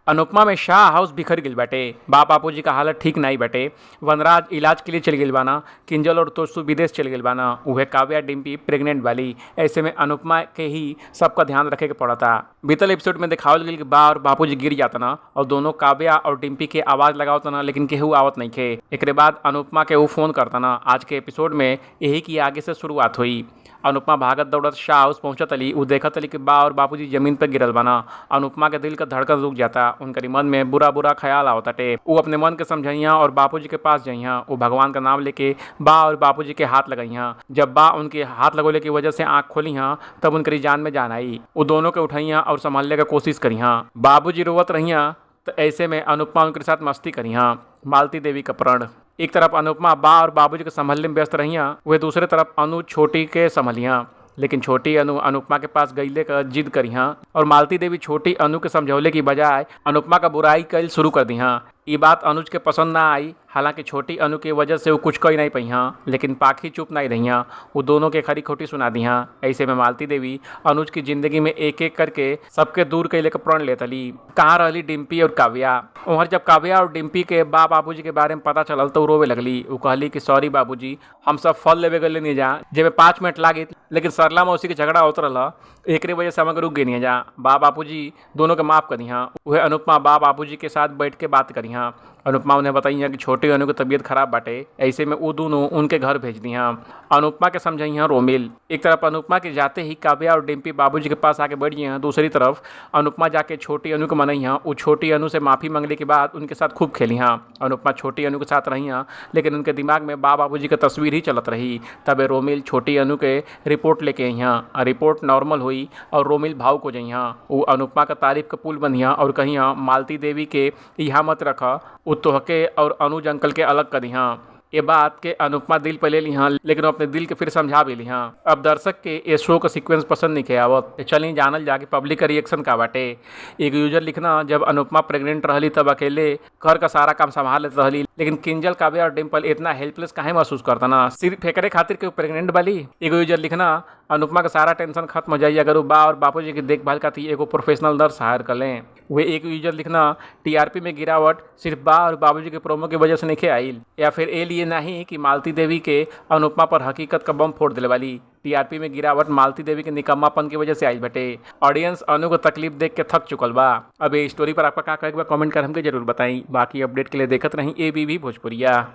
अनुपमा में शाह हाउस बिखर गिल बाटे। बाप बापूजी का हालत ठीक नहीं बाटे। वनराज इलाज के लिए चल गिल बाना। किंजल और तोसु विदेश चल गिल बाना। उहे काव्या डिम्पी प्रेग्नेंट वाली। ऐसे में अनुपमा के ही सबका ध्यान रखे के पड़ता। बीतल एपिसोड में दिखावल गई कि बा और बापूजी गिर जाता ना और दोनों काव्या और डिम्पी के आवाज लगावता ना, लेकिन केहू आवत नहीं खे। एक बाद अनुपमा के वो फोन करता ना। आज के एपिसोड में यही की आगे से शुरुआत हुई। अनुपमा भागत दौड़त शाह हाउस पहुंचत अली। उ देखत अली कि बा और बापूजी जमीन पर गिरल बाना। अनुपमा के दिल का धड़कन रुक जाता। उनके मन में बुरा बुरा ख्याल आवताटे। वो अपने मन के समझइया और बापूजी के पास जइया। वो भगवान का नाम लेके बा और बापूजी के हाथ लगइया। जब बा उनके हाथ लगोले की वजह से आंख खोली तब उनकी जान में जान आई। वो दोनों के उठैया और संभालने का कोशिश करिया। बाबूजी रोवत रहिया तो ऐसे में अनुपमा उनके साथ मस्ती करिया। मालती देवी का प्रण। एक तरफ अनुपमा बा और बाबूजी के संभालने में व्यस्त रहिया, वे दूसरे तरफ अनु छोटी के संभलिया। लेकिन छोटी अनु अनुपमा के पास गईले का जिद करिया और मालती देवी छोटी अनु के समझौले की बजाय अनुपमा का बुराई कल शुरू कर दिया। ये बात अनुज के पसंद ना आई। हालांकि छोटी अनु की वजह से वो कुछ कही नहीं पहिया, लेकिन पाखी चुप नहीं रहिया। वो दोनों के खरी खोटी सुना दिया। ऐसे में मालती देवी अनुज की जिंदगी में एक एक करके सबके दूर कैले का प्रण लेतली। कहाँ रहली डिम्पी और काव्या। वहाँ जब काव्या और डिम्पी के बाबूजी के बारे में पता चलल तो रोवे लगली। वो कहली कि सॉरी बाबूजी, हम सब फल लेवे गए नहीं जा, जेमे 5 मिनट लागे, लेकिन सरला मौसी के झगड़ा होत रहा, एक वजह से हमें रुक गई नहीं जा। बापूजी दोनों के माफ करिया। वह अनुपमा बापूजी के साथ बैठ के बात करिया। अनुपमा उन्हें बताइया कि छोटी अनु की तबीयत खराब बाटे। ऐसे में वो दोनों उनके घर भेज दिया। अनुपमा के समझिया रोमिल। एक तरफ अनुपमा के जाते ही काव्या और डिम्पी बाबूजी के पास आके बैठ गई। दूसरी तरफ अनुपमा जाके छोटी अनु को मनैया। वो छोटी अनु से माफ़ी मांगने के बाद उनके साथ खूब खेलिया। अनुपमा छोटी अनु के साथ रहिया, लेकिन उनके दिमाग में बाबूजी की तस्वीर ही चलत रही। तब रोमिल छोटी अनु के रिपोर्ट लेके अइया। रिपोर्ट नॉर्मल हुई और रोमिल भाव को जइया। वो अनुपमा का तारीफ का पुल बनिया और कहिया मालती देवी के यहाँ मत रखा, वो तोहके और अनुज अंकल के अलग करिहा। ये बात के अनुपमा दिल पे ले लिहा, लेकिन अपने दिल के फिर समझा भी लिहा। अब दर्शक के ये शो का सीक्वेंस पसंद नहीं किया आवत। चलिए जानल जाके पब्लिक का रिएक्शन का बाटे। एक यूजर लिखना, जब अनुपमा प्रेग्नेंट रहली तब अकेले घर का सारा काम संभाल लेते रहली, लेकिन किंजल काव्या और डिम्पल इतना हेल्पलेस काहे महसूस करता ना, सिर्फ एकरे खातिर कि प्रेग्नेंट वाली। एक यूजर लिखना, अनुपमा का सारा टेंशन खत्म हो जाए अगर वो बा और बापूजी की देखभाल का एगो प्रोफेशनल नर्स हायर कर लें। वे एक यूजर लिखना, टीआरपी में गिरावट सिर्फ बा और बाबूजी के प्रोमो की वजह से नहीं आइल, या फिर ये लिए नहीं कि मालती देवी के अनुपमा पर हकीकत का बम फोड़ दिले वाली। टीआरपी में गिरावट मालती देवी के निकम्मापन की वजह से आई बटे। ऑडियंस अनु को तकलीफ देख के थक चुकल बा। अब ये स्टोरी पर आपका क्या कहेगा कमेंट कर हमके जरूर बताई। बाकी अपडेट के लिए देखत रही एबीवी भोजपुरिया।